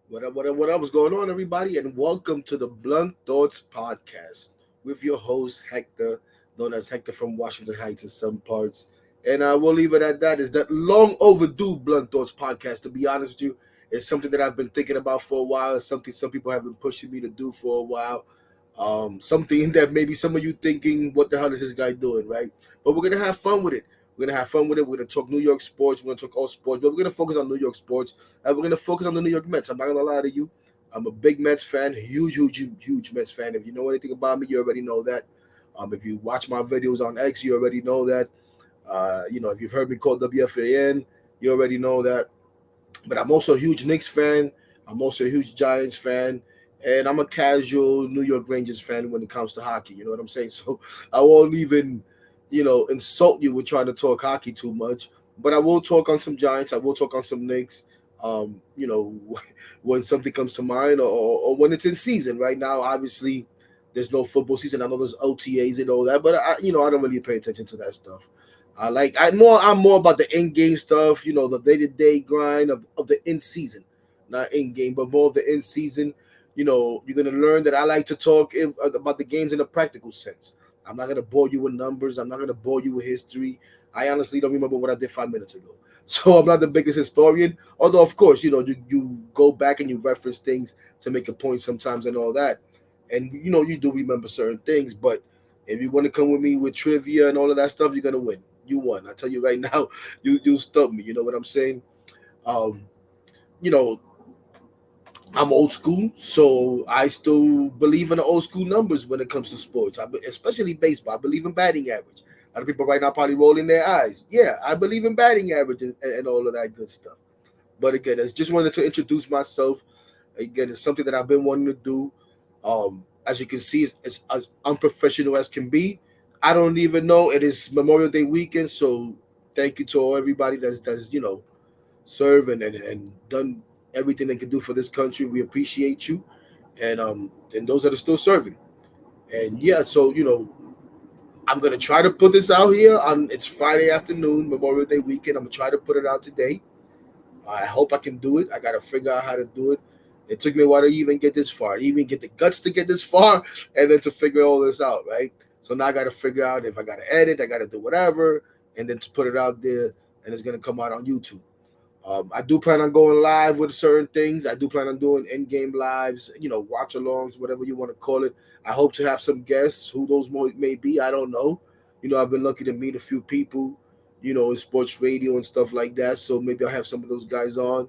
What up? What's going on, everybody? And welcome to the Blunt Thoughts podcast with your host, Hector, known as Hector from Washington Heights in some parts. And I will leave it at that. Is that long overdue Blunt Thoughts podcast? To be honest with you, it's something that I've been thinking about for a while. It's something some people have been pushing me to do for a while. Something that maybe some of you thinking, what the hell is this guy doing, right? But we're gonna have fun with it. We're gonna have fun with it. We're gonna talk New York sports. We're gonna talk all sports, but we're gonna focus on New York sports, and we're gonna focus on the New York Mets. I'm not gonna lie to you. I'm a big Mets fan, huge Mets fan. If you know anything about me, you already know that. If you watch my videos on X, you already know that. If you've heard me call WFAN, you already know that. But I'm also a huge Knicks fan. I'm also a huge Giants fan. And I'm a casual New York Rangers fan when it comes to hockey. You know what I'm saying? So I won't even, insult you with trying to talk hockey too much. But I will talk on some Giants. I will talk on some Knicks. Um, you know, when something comes to mind or when it's in season. Right now, obviously, there's no football season. I know there's OTAs and all that, but I don't really pay attention to that stuff. I'm more about the in game stuff, the day to day grind of the in season, not in game, but more of the in season. You're gonna learn that I like to talk about the games in a practical sense. I'm not gonna bore you with numbers. I'm not gonna bore you with history. I honestly don't remember what I did 5 minutes ago, so I'm not the biggest historian. Although, of course, you go back and you reference things to make a point sometimes and all that, and you do remember certain things, but if you want to come with me with trivia and all of that stuff, you're gonna win. You won. I tell you right now, you stumped me. You know what I'm saying? Um, you know, I'm old school, so I still believe in the old school numbers when it comes to sports. Especially baseball. I believe in batting average. A lot of people right now probably rolling their eyes. Yeah, I believe in batting average and all of that good stuff. But again, I just wanted to introduce myself. Again, it's something that I've been wanting to do. As you can see, it's as unprofessional as can be. I don't even know. It is Memorial Day weekend, so thank you to all everybody that's served and done everything they can do for this country. We appreciate you, and those that are still serving. And yeah, so I'm gonna try to put this out here on. It's Friday afternoon, Memorial Day weekend. I'm gonna try to put it out today. I hope I can do it. I gotta figure out how to do it. It took me a while to even get this far, even get the guts to get this far, and then to figure all this out, right? So now I gotta figure out if I gotta edit, I gotta do whatever, and then to put it out there, and it's gonna come out on YouTube. I do plan on going live with certain things. I do plan on doing in-game lives, watch-alongs, whatever you want to call it. I hope to have some guests. Who those may be, I don't know. I've been lucky to meet a few people, in sports radio and stuff like that. So maybe I'll have some of those guys on.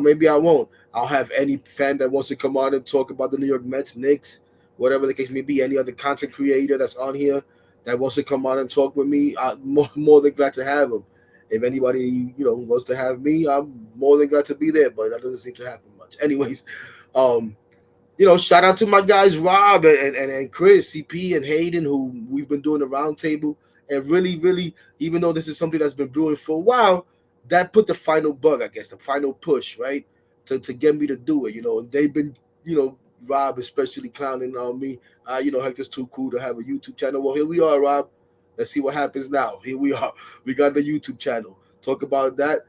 Maybe I won't. I'll have any fan that wants to come on and talk about the New York Mets, Knicks, whatever the case may be. Any other content creator that's on here that wants to come on and talk with me, I'm more than glad to have them. If anybody, wants to have me, I'm more than glad to be there, but that doesn't seem to happen much. Anyways, um, shout out to my guys Rob and Chris, CP and Hayden, who we've been doing the roundtable. And really, really, even though this is something that's been brewing for a while, that put the final bug, I guess, the final push, right? To get me to do it, and they've been, Rob especially clowning on me. Hector's too cool to have a YouTube channel. Well, here we are, Rob. Let's see what happens now. Here we are. We got the YouTube channel. Talk about that.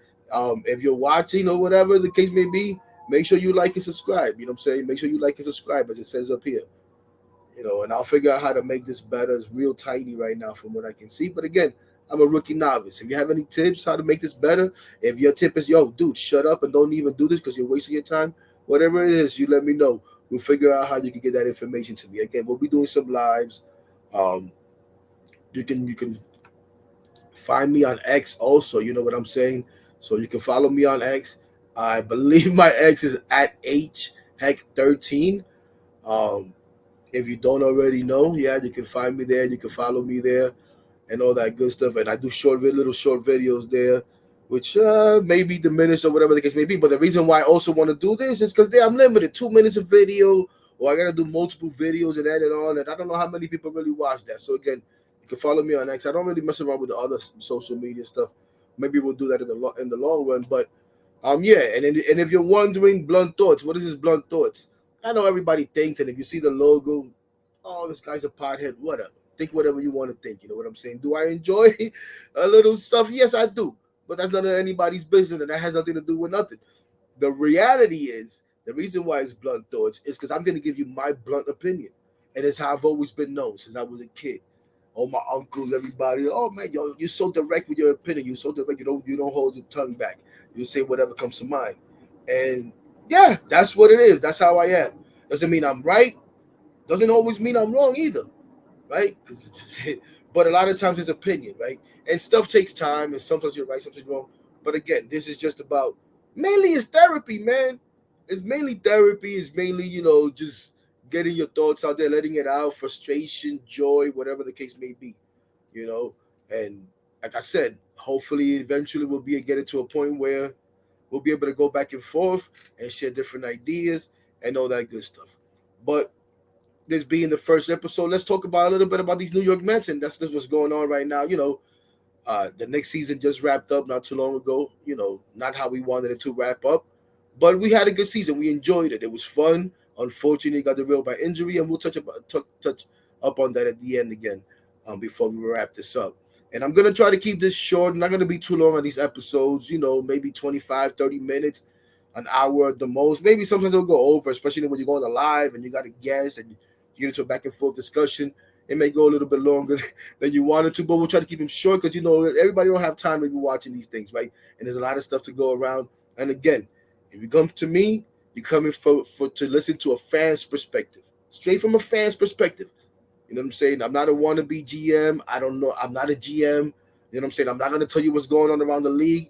If you're watching or whatever the case may be, make sure you like and subscribe. You know what I'm saying? Make sure you like and subscribe as it says up here. And I'll figure out how to make this better. It's real tiny right now from what I can see. But again, I'm a rookie novice. If you have any tips how to make this better, if your tip is, yo, dude, shut up and don't even do this because you're wasting your time, whatever it is, you let me know. We'll figure out how you can get that information to me. Again, we'll be doing some lives. Um, you can find me on X also. You know what I'm saying? So you can follow me on X. I believe my X is at H Heck 13. Um, if you don't already know, yeah, you can find me there. You can follow me there and all that good stuff. And I do little short videos there, which may be diminished or whatever the case may be. But the reason why I also want to do this is because I'm limited. 2 minutes of video, or I got to do multiple videos and edit on. And I don't know how many people really watch that. So again, you can follow me on X. I don't really mess around with the other social media stuff. Maybe we'll do that in the long run. But yeah. And if you're wondering, Blunt Thoughts, what is this Blunt Thoughts? I know everybody thinks, and if you see the logo, oh, this guy's a pothead, whatever. Think whatever you want to think. You know what I'm saying? Do I enjoy a little stuff? Yes, I do. But that's none of anybody's business, and that has nothing to do with nothing. The reality is The reason why it's blunt thoughts is because I'm going to give you my blunt opinion, and it's how I've always been known since I was a kid. All my uncles, everybody, oh man, you're so direct with your opinion. You're so direct. You don't hold your tongue back. You say whatever comes to mind, and yeah, that's what it is. That's how I am. Doesn't mean I'm right. Doesn't always mean I'm wrong either, right? But a lot of times it's opinion, right? And stuff takes time, and sometimes you're right, sometimes you're wrong. But again, this is just about mainly it's therapy, man. It's mainly therapy. It's mainly just getting your thoughts out there, letting it out, frustration, joy, whatever the case may be, you know. And like I said, hopefully, eventually, we'll be getting to a point where we'll be able to go back and forth and share different ideas and all that good stuff. But this being the first episode, let's talk about a little bit about these New York Mets, and that's just what's going on right now. The next season just wrapped up not too long ago. Not how we wanted it to wrap up, but we had a good season. We enjoyed it. It was fun. Unfortunately, got derailed by injury, and we'll touch up on that at the end again, before we wrap this up. And I'm gonna try to keep this short. Not gonna be too long on these episodes. Maybe 25, 30 minutes, an hour at the most. Maybe sometimes it'll go over, especially when you're going to live and you got a guest and you get into a back and forth discussion. It may go a little bit longer than you wanted to, but we'll try to keep them short because everybody don't have time to be watching these things, right? And there's a lot of stuff to go around. And again, if you come to me, you're coming for to listen to a fan's perspective, straight from a fan's perspective. You know what I'm saying? I'm not a wannabe GM. I don't know. I'm not a GM. You know what I'm saying? I'm not going to tell you what's going on around the league.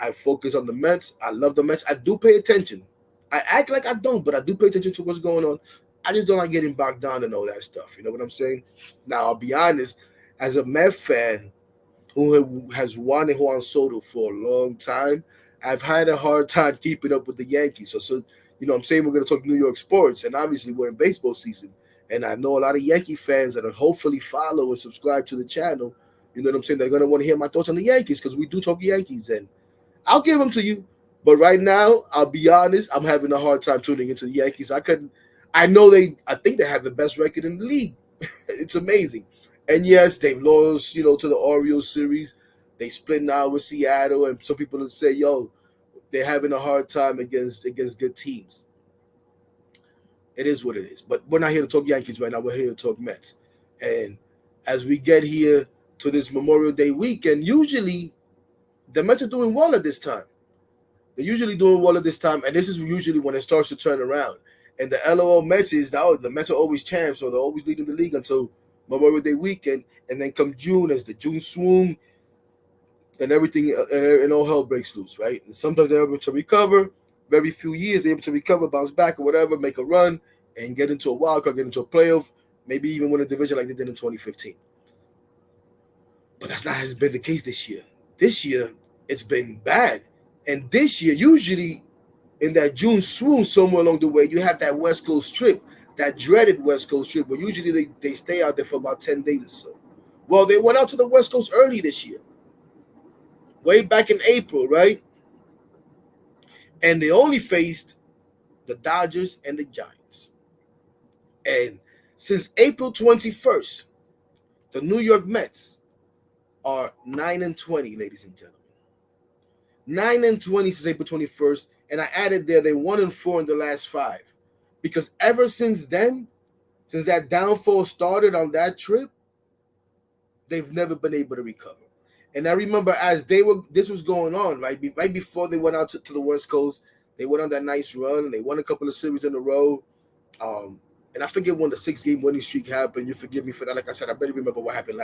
I focus on the Mets. I love the Mets. I do pay attention. I act like I don't, but I do pay attention to what's going on. I just don't like getting bogged down and all that stuff. You know what I'm saying? Now, I'll be honest. As a Met fan who has wanted Juan Soto for a long time, I've had a hard time keeping up with the Yankees. So I'm saying we're going to talk New York sports, and obviously we're in baseball season. And I know a lot of Yankee fans that are hopefully follow and subscribe to the channel. You know what I'm saying? They're going to want to hear my thoughts on the Yankees because we do talk Yankees, and I'll give them to you. But right now, I'll be honest, I'm having a hard time tuning into the Yankees. I think they have the best record in the league. It's amazing. And yes, they've lost, to the Orioles series. They split now with Seattle, and some people will say, they're having a hard time against good teams. It is what it is. But we're not here to talk Yankees right now. We're here to talk Mets. And as we get here to this Memorial Day weekend, usually the Mets are doing well at this time. They're usually doing well at this time, and this is usually when it starts to turn around. And the LOL Mets is the Mets are always champs, so they're always leading the league until Memorial Day weekend, and then come June as the June swoon, and everything and all hell breaks loose, right? And sometimes they're able to recover. Very few years they're able to recover, bounce back or whatever, make a run, and get into a wild card, get into a playoff, maybe even win a division like they did in 2015. But that's not has been the case this year. This year it's been bad, and this year usually in that June swoon somewhere along the way, you have that West Coast trip, that dreaded West Coast trip, where usually they stay out there for about 10 days or so. Well, they went out to the West Coast early this year, way back in April, right? And they only faced the Dodgers and the Giants. And since April 21st, the New York Mets are 9-20, ladies and gentlemen. 9-20 since April 21st. And I added there, they 1-4 in the last 5. Because ever since then, since that downfall started on that trip, they've never been able to recover. And I remember this was going on, right before they went out to the West Coast, they went on that nice run, and they won a couple of series in a row. And I forget when the 6-game winning streak happened. You forgive me for that. Like I said, I barely remember what happened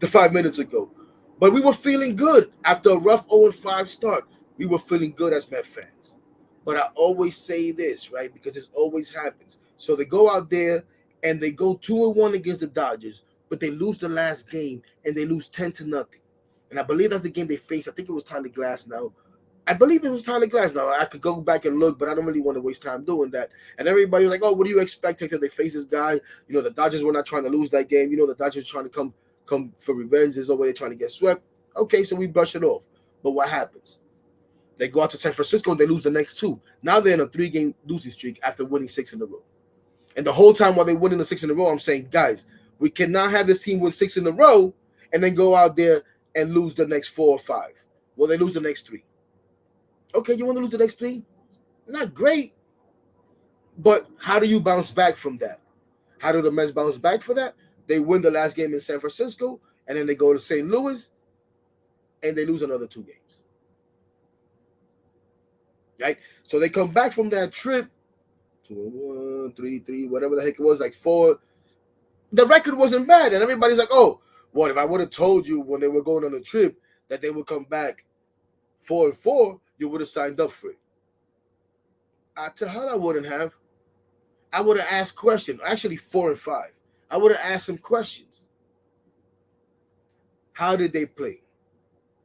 the 5 minutes ago. But we were feeling good after a rough 0-5 start. We were feeling good as Met fans. But I always say this, right, because this always happens. So they go out there and they go 2-1 against the Dodgers, but they lose the last game and they lose 10-0. And I believe that's the game they faced. I think it was Tyler Glass now. I believe it was Tyler Glass now. I could go back and look, but I don't really want to waste time doing that. And everybody was like, oh, what do you expect after they face this guy? The Dodgers were not trying to lose that game. The Dodgers were trying to come for revenge. There's no way they're trying to get swept. Okay, so we brush it off. But what happens? They go out to San Francisco and they lose the next 2. Now they're in a 3-game losing streak after winning 6 in a row. And the whole time while they're winning the 6 in a row, I'm saying, guys, we cannot have this team win 6 in a row and then go out there and lose the next 4 or 5. Well, they lose the next 3. Okay, you want to lose the next 3? Not great, but how do you bounce back from that? How do the Mets bounce back for that? They win the last game in San Francisco, and then they go to St. Louis, and they lose another 2 games. Right? So they come back from that trip, 2-1, 3-3, whatever the heck it was, like 4. The record wasn't bad, and everybody's like, oh, what if I would have told you when they were going on the trip that they would come back 4-4, you would have signed up for it. To hell I wouldn't have. I would have asked questions. Actually, 4-5. I would have asked some questions. How did they play?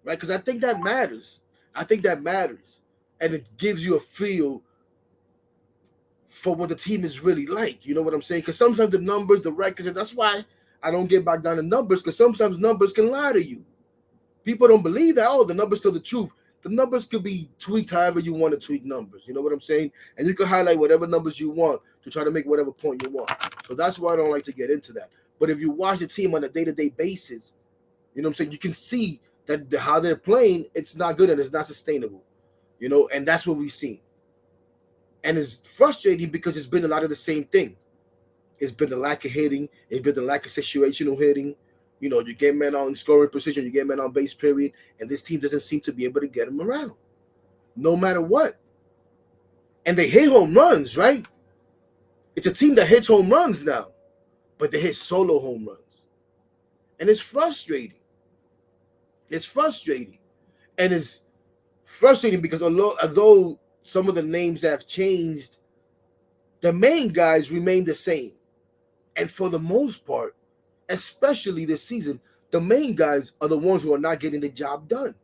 Right? Because I think that matters. And it gives you a feel for what the team is really like. You know what I'm saying? Because sometimes the numbers, the records, and that's why I don't get back down to numbers, because sometimes numbers can lie to you. People don't believe that, oh, the numbers tell the truth. The numbers could be tweaked however you want to tweak numbers. You know what I'm saying? And you can highlight whatever numbers you want to try to make whatever point you want. So that's why I don't like to get into that. But if you watch the team on a day-to-day basis, you know what I'm saying, you can see that how they're playing, it's not good and it's not sustainable. You know, and that's what we've seen. And it's frustrating because it's been a lot of the same thing. It's been the lack of hitting. It's been the lack of situational hitting. You know, you get men on scoring position, you get men on base period, and this team doesn't seem to be able to get them around, no matter what. And they hit home runs, right? It's a team that hits home runs now, but they hit solo home runs. And it's frustrating. It's frustrating. And it's frustrating because although some of the names have changed, the main guys remain the same. And for the most part, especially this season, the main guys are the ones who are not getting the job done.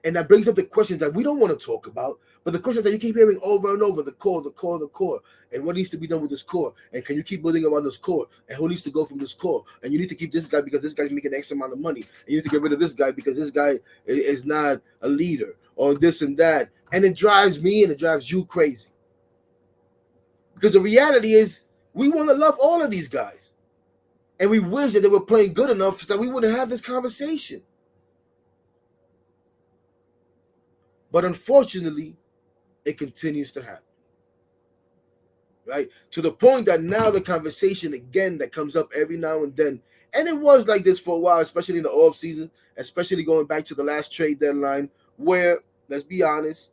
And that brings up the questions that we don't want to talk about, but the questions that you keep hearing over and over, the core, and what needs to be done with this core, and can you keep building around this core, and who needs to go from this core, and you need to keep this guy because this guy's making X amount of money, and you need to get rid of this guy because this guy is not a leader, or this and that. And it drives me and it drives you crazy. Because the reality is we want to love all of these guys. And we wish that they were playing good enough so that we wouldn't have this conversation. But unfortunately, it continues to happen. Right? To the point that now the conversation again that comes up every now and then, and it was like this for a while, especially in the offseason, especially going back to the last trade deadline, where, let's be honest,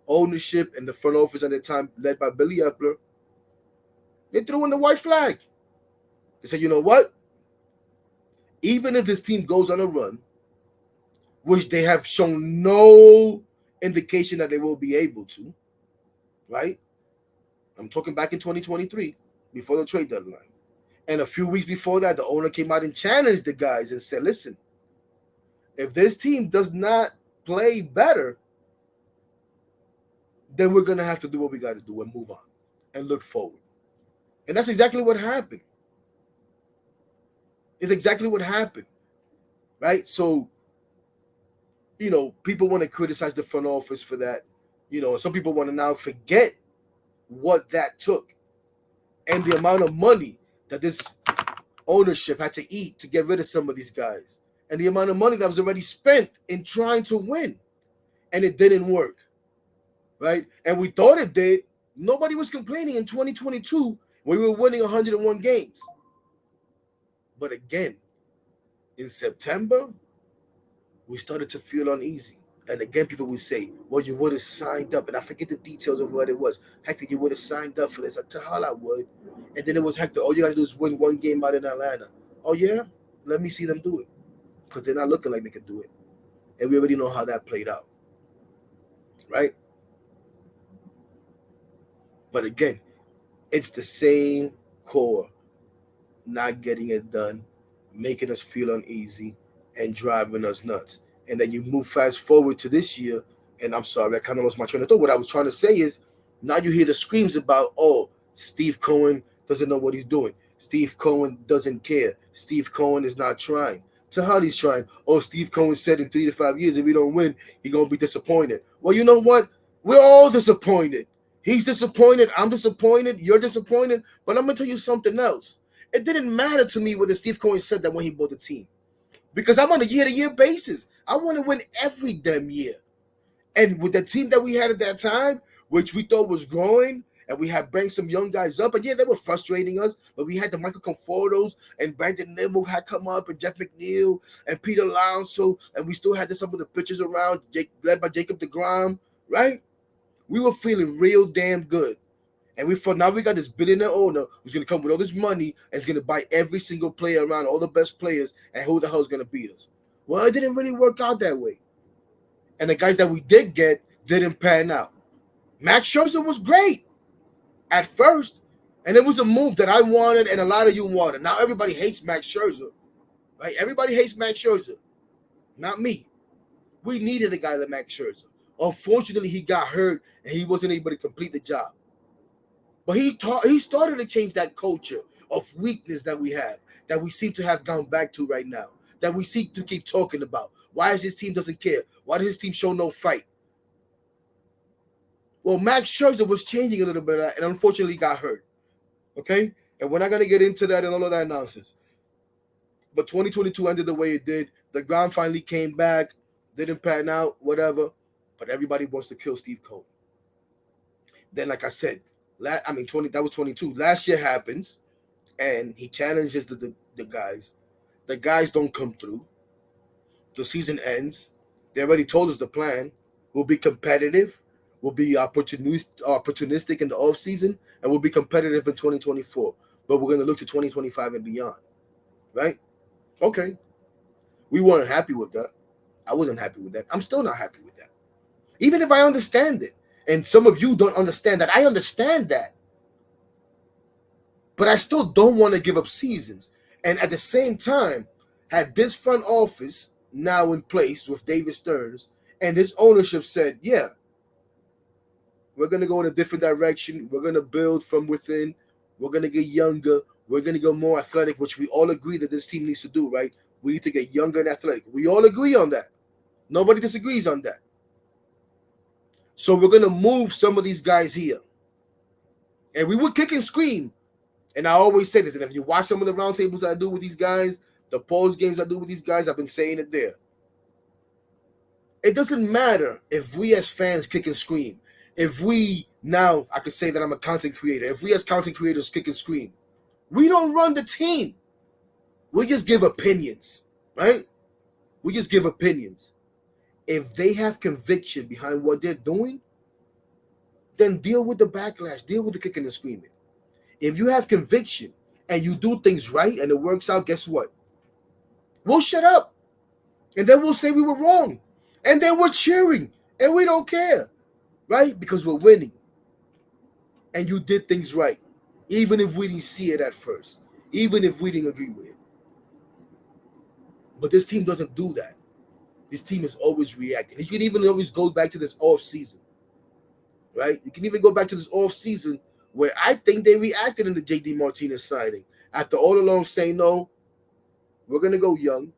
ownership and the front office at the time, led by Billy Epler, they threw in the white flag. They said, you know what? Even if this team goes on a run, which they have shown no indication that they will be able to, right? I'm talking back in 2023, before the trade deadline. And a few weeks before that, the owner came out and challenged the guys and said, listen, if this team does not play better, then we're going to have to do what we got to do and move on and look forward. And that's exactly what happened. It's exactly what happened, right? So, you know, people want to criticize the front office for that. You know, some people want to now forget what that took and the amount of money that this ownership had to eat to get rid of some of these guys and the amount of money that was already spent in trying to win. And it didn't work, right? And we thought it did. Nobody was complaining in 2022 when we were winning 101 games. But again, in September, we started to feel uneasy. And again, people would say, well, you would have signed up. And I forget the details of what it was. Hector, you would have signed up for this. I tell hell I would. And then it was Hector, all you got to do is win one game out in Atlanta. Oh, yeah? Let me see them do it. Because they're not looking like they could do it. And we already know how that played out. Right? But again, it's the same core not getting it done, making us feel uneasy, and driving us nuts. And then you move fast forward to this year, and I'm sorry, I kind of lost my train of thought. What I was trying to say is, now you hear the screams about, oh, Steve Cohen doesn't know what he's doing. Steve Cohen doesn't care. Steve Cohen is not trying. To how he's trying. Oh, Steve Cohen said in 3 to 5 years, if we don't win, he's going to be disappointed. Well, you know what? We're all disappointed. He's disappointed. I'm disappointed. You're disappointed. But I'm going to tell you something else. It didn't matter to me whether Steve Cohen said that when he bought the team. Because I'm on a year-to-year basis. I want to win every damn year. And with the team that we had at that time, which we thought was growing, and we had bring some young guys up, and yeah, they were frustrating us, but we had the Michael Confortos and Brandon Nimmo had come up, and Jeff McNeil and Peter Alonso, and we still had some of the pitchers around, led by Jacob DeGrom, right? We were feeling real damn good. And we thought now we got this billionaire owner who's gonna come with all this money and is gonna buy every single player around, all the best players, and who the hell is gonna beat us? Well, it didn't really work out that way. And the guys that we did get didn't pan out. Max Scherzer was great at first, and it was a move that I wanted and a lot of you wanted. Now everybody hates Max Scherzer, right? Everybody hates Max Scherzer, not me. We needed a guy like Max Scherzer. Unfortunately, he got hurt and he wasn't able to complete the job. But he started to change that culture of weakness that we have, that we seem to have gone back to right now, that we seem to keep talking about. Why is his team doesn't care? Why does his team show no fight? Well, Max Scherzer was changing a little bit of that, and unfortunately got hurt. Okay? And we're not going to get into that and all of that nonsense. But 2022 ended the way it did. The ground finally came back, didn't pan out, whatever. But everybody wants to kill Steve Cohen. Then, like I said, that was 22. Last year happens, and he challenges the guys. The guys don't come through. The season ends. They already told us the plan. We'll be competitive. We'll be opportunistic in the offseason, and we'll be competitive in 2024. But we're going to look to 2025 and beyond, right? Okay. We weren't happy with that. I wasn't happy with that. I'm still not happy with that. Even if I understand it. And some of you don't understand that. I understand that. But I still don't want to give up seasons. And at the same time, had this front office now in place with David Stearns, and this ownership said, yeah, we're going to go in a different direction. We're going to build from within. We're going to get younger. We're going to go more athletic, which we all agree that this team needs to do, right? We need to get younger and athletic. We all agree on that. Nobody disagrees on that. So we're going to move some of these guys here. And we would kick and scream. And I always say this. And if you watch some of the roundtables I do with these guys, the post games I do with these guys, I've been saying it there. It doesn't matter if we as fans kick and scream. If we, now I could say that I'm a content creator. If we as content creators kick and scream, we don't run the team. We just give opinions, right? We just give opinions. If they have conviction behind what they're doing, then deal with the backlash, deal with the kicking and screaming. If you have conviction and you do things right and it works out, guess what? We'll shut up. And then we'll say we were wrong. And then we're cheering. And we don't care. Right? Because we're winning. And you did things right. Even if we didn't see it at first. Even if we didn't agree with it. But this team doesn't do that. This team is always reacting. You can even always go back to this off season. Right? You can even go back to this off season where I think they reacted in the J.D. Martinez signing. After all along saying, no, we're going to go young.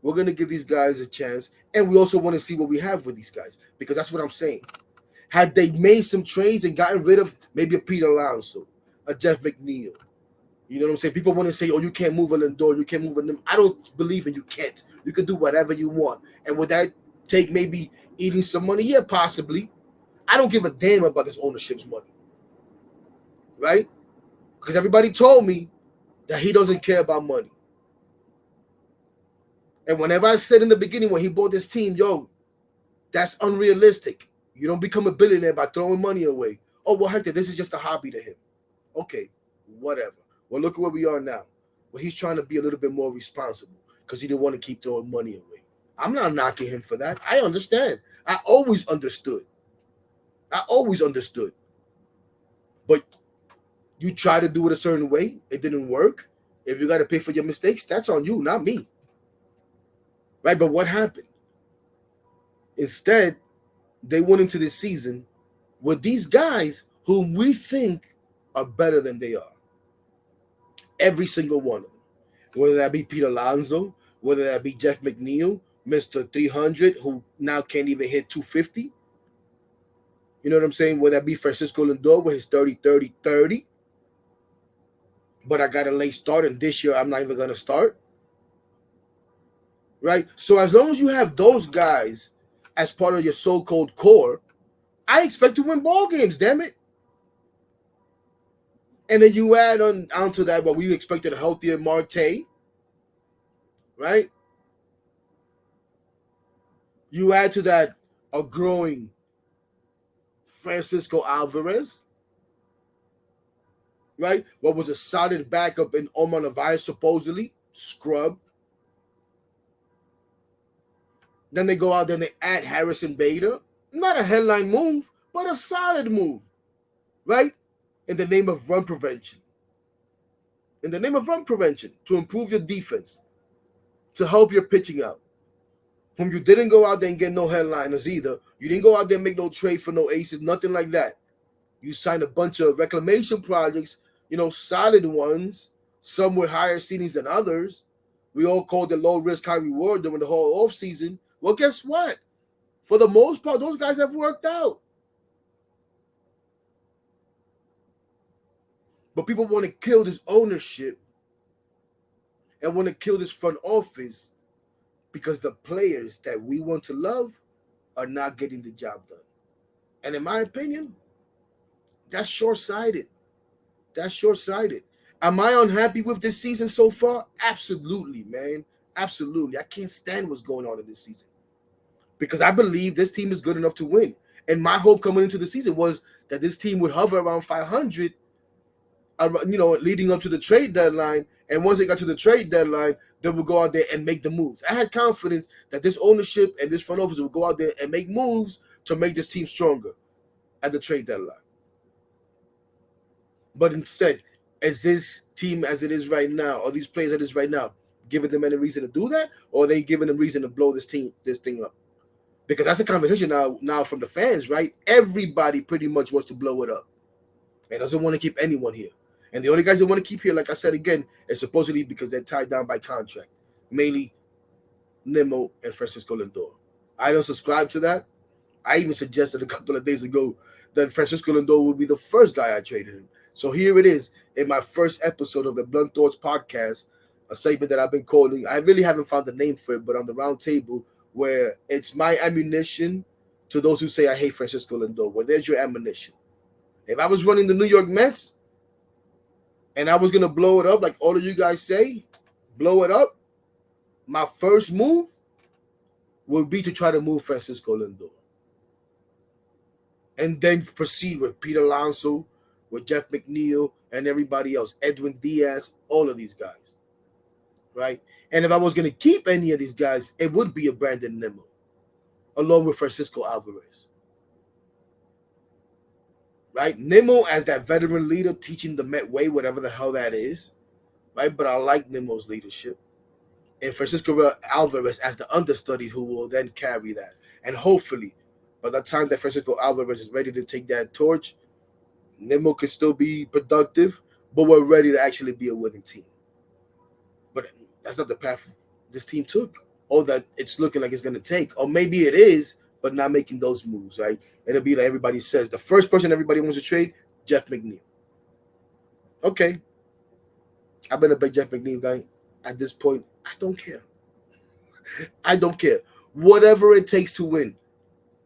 We're going to give these guys a chance. And we also want to see what we have with these guys. Because that's what I'm saying. Had they made some trades and gotten rid of maybe a Peter Alonso, a Jeff McNeil, you know what I'm saying? People want to say, oh, you can't move a Lindor, you can't move a... I don't believe in you can't. You can do whatever you want. And would that take maybe eating some money? Yeah, possibly. I don't give a damn about this ownership's money. Right? Because everybody told me that he doesn't care about money. And whenever I said in the beginning when he bought this team, yo, that's unrealistic. You don't become a billionaire by throwing money away. Oh, well, Hector, this is just a hobby to him. Okay, whatever. Well, look at where we are now. Well, he's trying to be a little bit more responsible because he didn't want to keep throwing money away. I'm not knocking him for that. I understand. I always understood. But you try to do it a certain way. It didn't work. If you got to pay for your mistakes, that's on you, not me. Right? But what happened? Instead, they went into this season with these guys whom we think are better than they are. Every single one of them. Whether that be Pete Alonso, whether that be Jeff McNeil, Mr. 300, who now can't even hit 250. You know what I'm saying? Whether that be Francisco Lindor with his 30-30-30. But I got a late start, and this year I'm not even going to start. Right? So as long as you have those guys as part of your so-called core, I expect to win ball games, damn it. And then you add onto that what we expected, a healthier Marte, right? You add to that a growing Francisco Alvarez, right? What was a solid backup in Omar Narvaez, supposedly scrub. Then they go out there and they add Harrison Bader. Not a headline move, but a solid move, right? In the name of run prevention. In the name of run prevention, to improve your defense, to help your pitching out. Whom you didn't go out there and get no headliners either. You didn't go out there and make no trade for no aces, nothing like that. You signed a bunch of reclamation projects, solid ones, some with higher ceilings than others. We all called it low risk, high reward during the whole offseason. Well, guess what? For the most part, those guys have worked out. But people want to kill this ownership and want to kill this front office because the players that we want to love are not getting the job done. And in my opinion, that's short-sighted. That's short-sighted. Am I unhappy with this season so far? Absolutely, man. Absolutely. I can't stand what's going on in this season because I believe this team is good enough to win. And my hope coming into the season was that this team would hover around 500, leading up to the trade deadline. And once they got to the trade deadline, they would go out there and make the moves. I had confidence that this ownership and this front office would go out there and make moves to make this team stronger at the trade deadline. But instead, is this team as it is right now, or these players as it is right now, giving them any reason to do that, or are they giving them reason to blow this thing up? Because that's a conversation now from the fans, right? Everybody pretty much wants to blow it up and doesn't want to keep anyone here. And the only guys that want to keep here, like I said again, is supposedly because they're tied down by contract, mainly Nimmo and Francisco Lindor. I don't subscribe to that. I even suggested a couple of days ago that Francisco Lindor would be the first guy I traded him. So here it is in my first episode of the Bluntthoughts podcast, a segment that I've been calling. I really haven't found a name for it, but on the round table, where it's my ammunition to those who say I hate Francisco Lindor. Well, there's your ammunition. If I was running the New York Mets and I was going to blow it up like all of you guys say, blow it up, my first move would be to try to move Francisco Lindor. And then proceed with Pete Alonso, with Jeff McNeil, and everybody else, Edwin Diaz, all of these guys, right? And if I was going to keep any of these guys, it would be a Brandon Nimmo, along with Francisco Alvarez, right? Nimmo as that veteran leader teaching the Met way, whatever the hell that is, right? But I like Nimmo's leadership. And Francisco Alvarez as the understudy who will then carry that. And hopefully, by the time that Francisco Alvarez is ready to take that torch, Nimmo can still be productive, but we're ready to actually be a winning team. But that's not the path this team took, or that it's looking like it's going to take. Or maybe it is, but not making those moves, right? It'll be like everybody says. The first person everybody wants to trade, Jeff McNeil. Okay. I've been a big Jeff McNeil guy. At this point, I don't care. I don't care. Whatever it takes to win.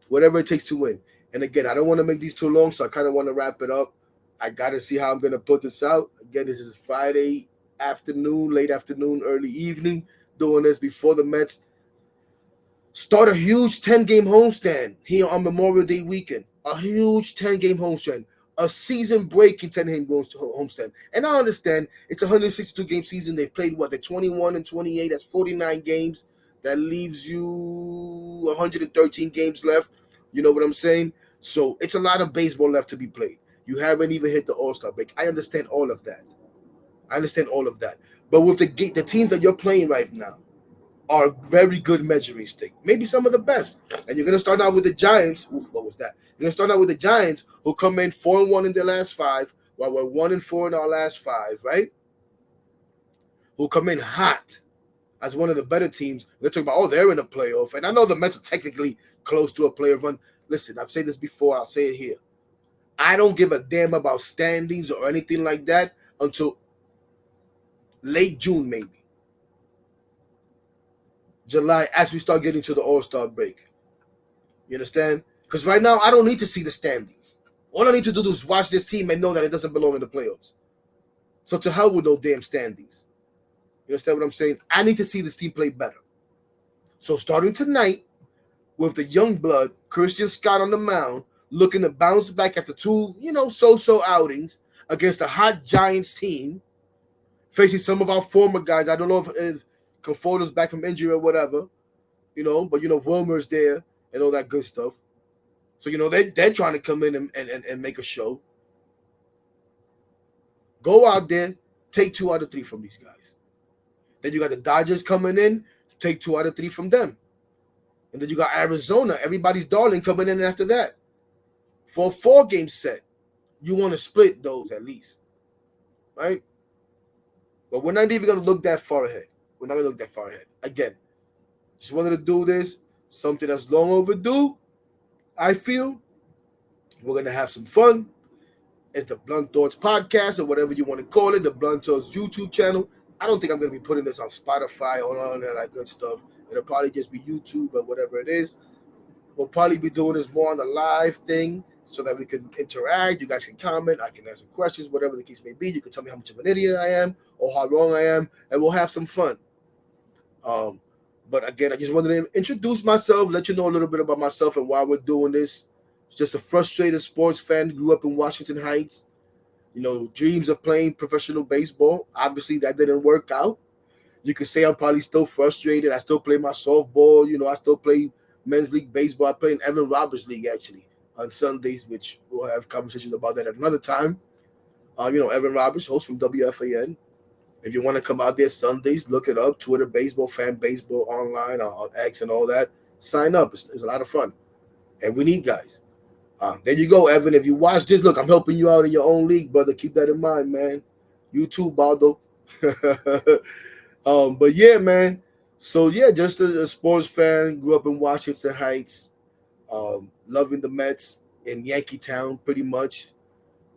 Whatever it takes to win. And again, I don't want to make these too long, so I kind of want to wrap it up. I got to see how I'm going to put this out. Again, this is Friday afternoon, late afternoon, early evening, doing this before the Mets start a huge 10-game homestand here on Memorial Day weekend. A huge 10-game homestand. A season-breaking 10-game homestand. And I understand it's a 162-game season. They've played, they're 21 and 28. That's 49 games. That leaves you 113 games left. You know what I'm saying? So it's a lot of baseball left to be played. You haven't even hit the All-Star break. I understand all of that. But with the teams that you're playing right now are very good measuring stick. Maybe some of the best. And you're going to start out with the Giants. Ooh, what was that? You're going to start out with the Giants, who come in 4-1 in their last 5, while we're 1-4 in our last 5, right? Who come in hot as one of the better teams. They're talking about, they're in a playoff. And I know the Mets are technically close to a playoff run. Listen, I've said this before. I'll say it here. I don't give a damn about standings or anything like that until late June, maybe. July, as we start getting to the All-Star break. You understand? Because right now, I don't need to see the standings. All I need to do is watch this team and know that it doesn't belong in the playoffs. So to hell with no damn standings. You understand what I'm saying? I need to see this team play better. So starting tonight, with the young blood, Christian Scott on the mound, looking to bounce back after two, so-so outings against a hot Giants team, facing some of our former guys. I don't know if Conforto's back from injury or whatever, but Wilmer's there and all that good stuff. So they're trying to come in and make a show. Go out there, take 2 out of 3 from these guys. Then you got the Dodgers coming in, take 2 out of 3 from them. And then you got Arizona, everybody's darling, coming in after that. For a 4-game set, you want to split those at least, right? But we're not even going to look that far ahead. We're not going to look that far ahead. Again, just wanted to do this, something that's long overdue. I feel we're going to have some fun. It's the Blunt Thoughts podcast or whatever you want to call it, the Blunt Thoughts YouTube channel. I don't think I'm going to be putting this on Spotify or all that good stuff. It'll probably just be YouTube or whatever it is. We'll probably be doing this more on the live thing so that we can interact. You guys can comment. I can answer questions, whatever the case may be. You can tell me how much of an idiot I am or how wrong I am, and we'll have some fun. But again, I just wanted to introduce myself, let you know a little bit about myself and why we're doing this. Just a frustrated sports fan, grew up in Washington Heights. Dreams of playing professional baseball. Obviously, that didn't work out. You could say I'm probably still frustrated. I still play my softball. I still play men's league baseball. I play in Evan Roberts League, actually, on Sundays, which we'll have conversations about that at another time. Evan Roberts, host from WFAN. If you want to come out there Sundays, look it up. Twitter Baseball, Fan Baseball, online, on X and all that. Sign up. It's a lot of fun. And we need guys. There you go, Evan. If you watch this, look, I'm helping you out in your own league, brother. Keep that in mind, man. You too, Baldo. But yeah, man. So yeah, just a sports fan. Grew up in Washington Heights. Loving the Mets in Yankee Town, pretty much.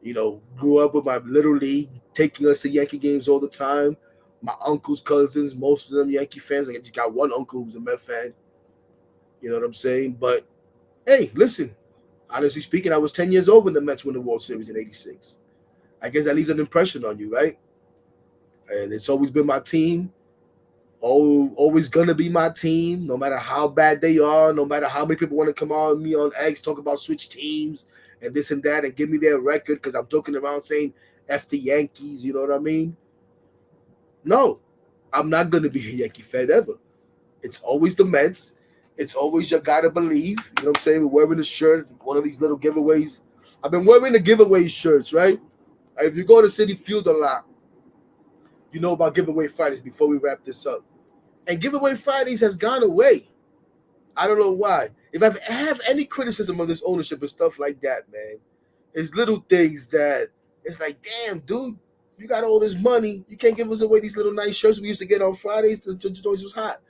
Grew up with my little league, taking us to Yankee games all the time. My uncles, cousins, most of them Yankee fans. I just got one uncle who's a Met fan. You know what I'm saying? But hey, listen. Honestly speaking, I was 10 years old when the Mets won the World Series in '86. I guess that leaves an impression on you, right? And it's always been my team. Always gonna be my team, no matter how bad they are, no matter how many people want to come on me on X, talk about switch teams and this and that, and give me their record because I'm joking around saying F the Yankees, you know what I mean? No, I'm not gonna be a Yankee fan ever. It's always the Mets. It's always you gotta believe. You know what I'm saying? We're wearing a shirt, one of these little giveaways. I've been wearing the giveaway shirts, right? If you go to City Field a lot, you know about giveaway Fridays before we wrap this up. And giveaway Fridays has gone away. I don't know why. If I have any criticism of this ownership and stuff like that, man, it's little things that it's like, damn, dude, you got all this money. You can't give us away these little nice shirts we used to get on Fridays. The joints was hot.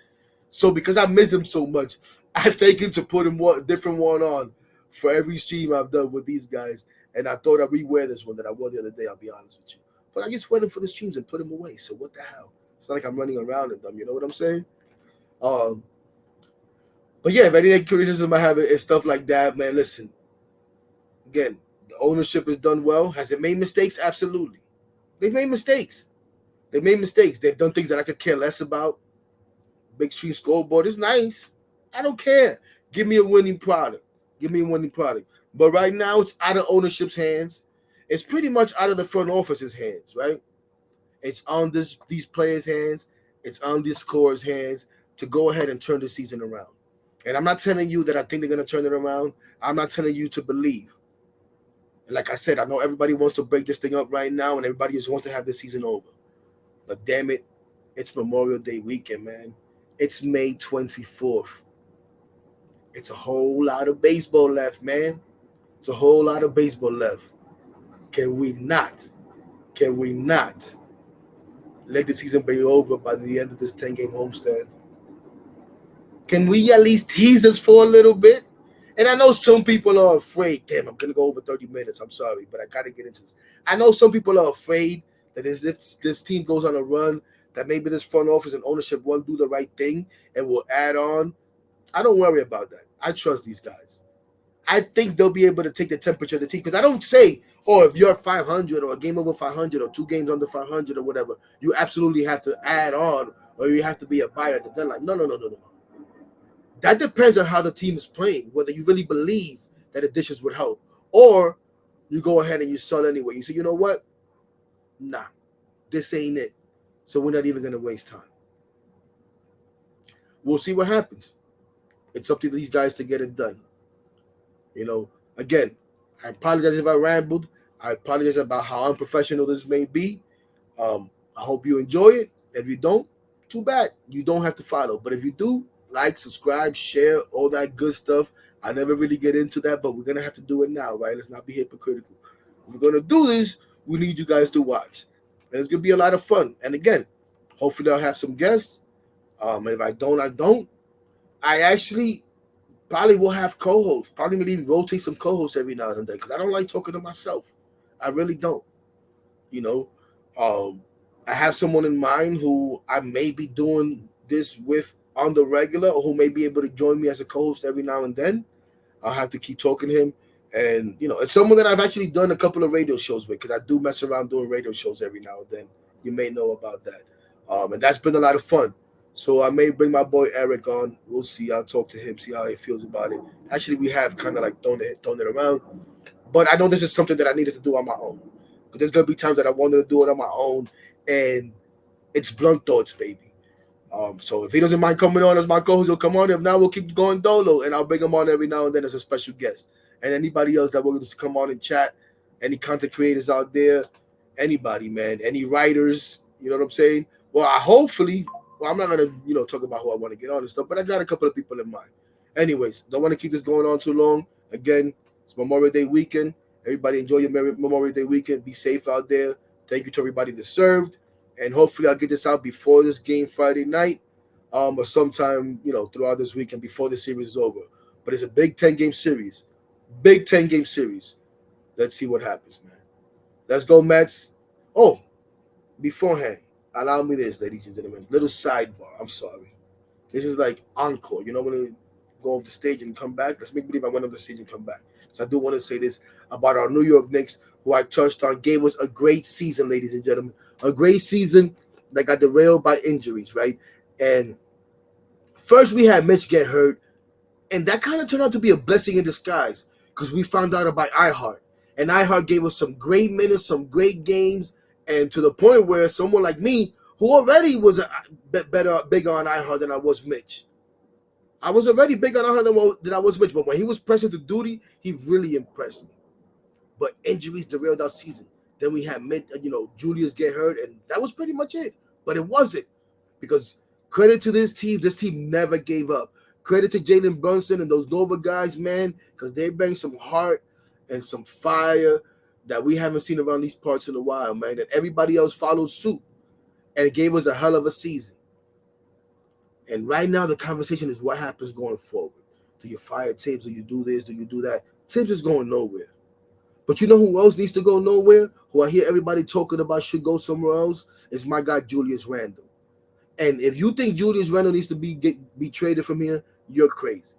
So because I miss him so much, I've taken to put him one different one on for every stream I've done with these guys. And I thought I'd re-wear this one that I wore the other day, I'll be honest with you. But I just wear them for the streams and put them away. So what the hell? It's not like I'm running around in them. You know what I'm saying? But yeah, if any criticism I have is stuff like that, man, listen. Again, the ownership has done well. Has it made mistakes? Absolutely. They've made mistakes. They've done things that I could care less about. Big screen scoreboard is nice. I don't care. Give me a winning product. But right now, it's out of ownership's hands. It's pretty much out of the front office's hands, right? It's on these players' hands. It's on this core's hands to go ahead and turn the season around. And I'm not telling you that I think they're going to turn it around. I'm not telling you to believe. And like I said, I know everybody wants to break this thing up right now, and everybody just wants to have the season over. But damn it, it's Memorial Day weekend, man. It's May 24th. It's a whole lot of baseball left, man. It's a whole lot of baseball left. Can we not let the season be over by the end of this 10-game homestand? Can we at least tease us for a little bit? And I know some people are afraid. Damn, I'm going to go over 30 minutes. I'm sorry, but I got to get into this. I know some people are afraid that if this team goes on a run, that maybe this front office and ownership won't do the right thing and will add on. I don't worry about that. I trust these guys. I think they'll be able to take the temperature of the team because I don't say, oh, if you're 500 or a game over 500 or 2 games under 500 or whatever, you absolutely have to add on or you have to be a buyer at the deadline. No, no, no, no, no. That depends on how the team is playing, whether you really believe that additions would help, or you go ahead and you sell anyway. You say, you know what? Nah, this ain't it. So we're not even going to waste time. We'll see what happens. It's up to these guys to get it done. Again, I apologize if I rambled. I apologize about how unprofessional this may be. I hope you enjoy it. If you don't, too bad. You don't have to follow. But if you do, like, subscribe, share, all that good stuff. I never really get into that, but we're going to have to do it now, right? Let's not be hypocritical. If we're going to do this, we need you guys to watch. And it's going to be a lot of fun. And again, hopefully I'll have some guests. And if I don't, I don't. I actually probably will have co-hosts. Probably maybe rotate some co-hosts every now and then because I don't like talking to myself. I really don't. I have someone in mind who I may be doing this with on the regular or who may be able to join me as a co-host every now and then. I'll have to keep talking to him. And, it's someone that I've actually done a couple of radio shows with because I do mess around doing radio shows every now and then. You may know about that. And that's been a lot of fun. So I may bring my boy Eric on. We'll see. I'll talk to him, see how he feels about it. Actually, we have kind of like thrown it around. But I know this is something that I needed to do on my own. Because there's going to be times that I wanted to do it on my own. And it's Blunt Thoughts, baby. So if he doesn't mind coming on as my co-host, he'll come on. If not, we'll keep going dolo. And I'll bring him on every now and then as a special guest. And anybody else that wants to come on and chat, any content creators out there, anybody, man, any writers, you know what I'm saying? Well, I'm not going to, talk about who I want to get on and stuff, but I got a couple of people in mind. Anyways, don't want to keep this going on too long. Again, it's Memorial Day weekend. Everybody enjoy your Memorial Day weekend. Be safe out there. Thank you to everybody that served. And hopefully I'll get this out before this game Friday night or sometime, throughout this weekend before the series is over. But it's a big 10-game series. Big 10-game series. Let's see what happens, man. Let's go, Mets. Oh, beforehand, allow me this, ladies and gentlemen. Little sidebar. I'm sorry. This is like encore. When you go off the stage and come back, let's make believe I went off the stage and come back. So I do want to say this about our New York Knicks, who I touched on, gave us a great season, ladies and gentlemen. A great season that got derailed by injuries, right? And first we had Mitch get hurt, and that kind of turned out to be a blessing in disguise because we found out about iHeart. And iHeart gave us some great minutes, some great games, and to the point where someone like me, who already was bigger on iHeart than I was Mitch. I was already big on iHeart than I was Mitch, but when he was pressing to duty, he really impressed me. But injuries derailed our season. Then we had Julius get hurt, and that was pretty much it. But it wasn't, because credit to this team never gave up. Credit to Jalen Brunson and those Nova guys, man, because they bring some heart and some fire that we haven't seen around these parts in a while, man. And everybody else followed suit, and it gave us a hell of a season. And right now, the conversation is what happens going forward. Do you fire Tibbs? Do you do this? Do you do that? Tibbs is going nowhere. But you know who else needs to go nowhere? Who I hear everybody talking about should go somewhere else? Is my guy Julius Randle. And if you think Julius Randle needs to be traded from here, you're crazy.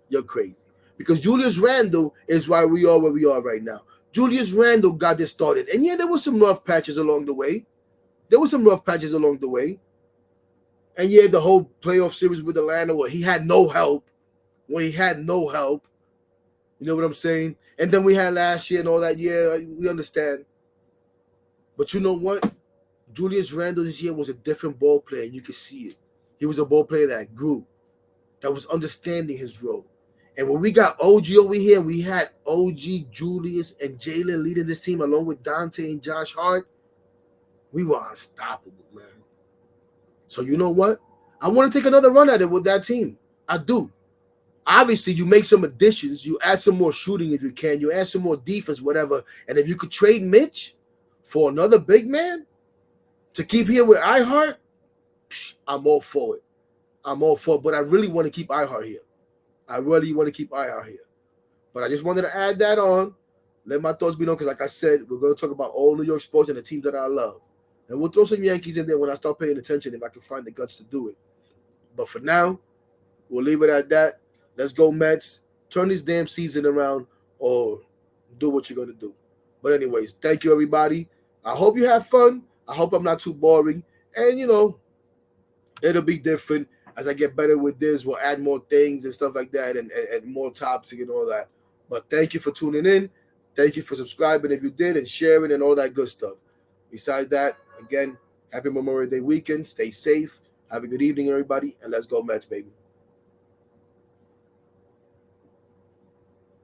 You're crazy. Because Julius Randle is why we are where we are right now. Julius Randle got this started. And yeah, there were some rough patches along the way. And yeah, the whole playoff series with Atlanta where he had no help. You know what I'm saying? And then we had last year and all that. Yeah, we understand. But you know what? Julius Randle this year was a different ball player. You could see it. He was a ball player that grew, that was understanding his role. And when we got OG over here, we had OG, Julius, and Jalen leading this team along with Dante and Josh Hart. We were unstoppable, man. So you know what? I want to take another run at it with that team. I do. Obviously, you make some additions. You add some more shooting if you can. You add some more defense, whatever. And if you could trade Mitch for another big man to keep here with iHeart, I'm all for it. But I really want to keep iHeart here. But I just wanted to add that on. Let my thoughts be known because, like I said, we're going to talk about all New York sports and the teams that I love. And we'll throw some Yankees in there when I start paying attention if I can find the guts to do it. But for now, we'll leave it at that. Let's go, Mets. Turn this damn season around or do what you're going to do. But, anyways, thank you, everybody. I hope you have fun. I hope I'm not too boring. And, it'll be different as I get better with this. We'll add more things and stuff like that and more topics and all that. But thank you for tuning in. Thank you for subscribing if you did and sharing and all that good stuff. Besides that, again, happy Memorial Day weekend. Stay safe. Have a good evening, everybody. And let's go, Mets, baby.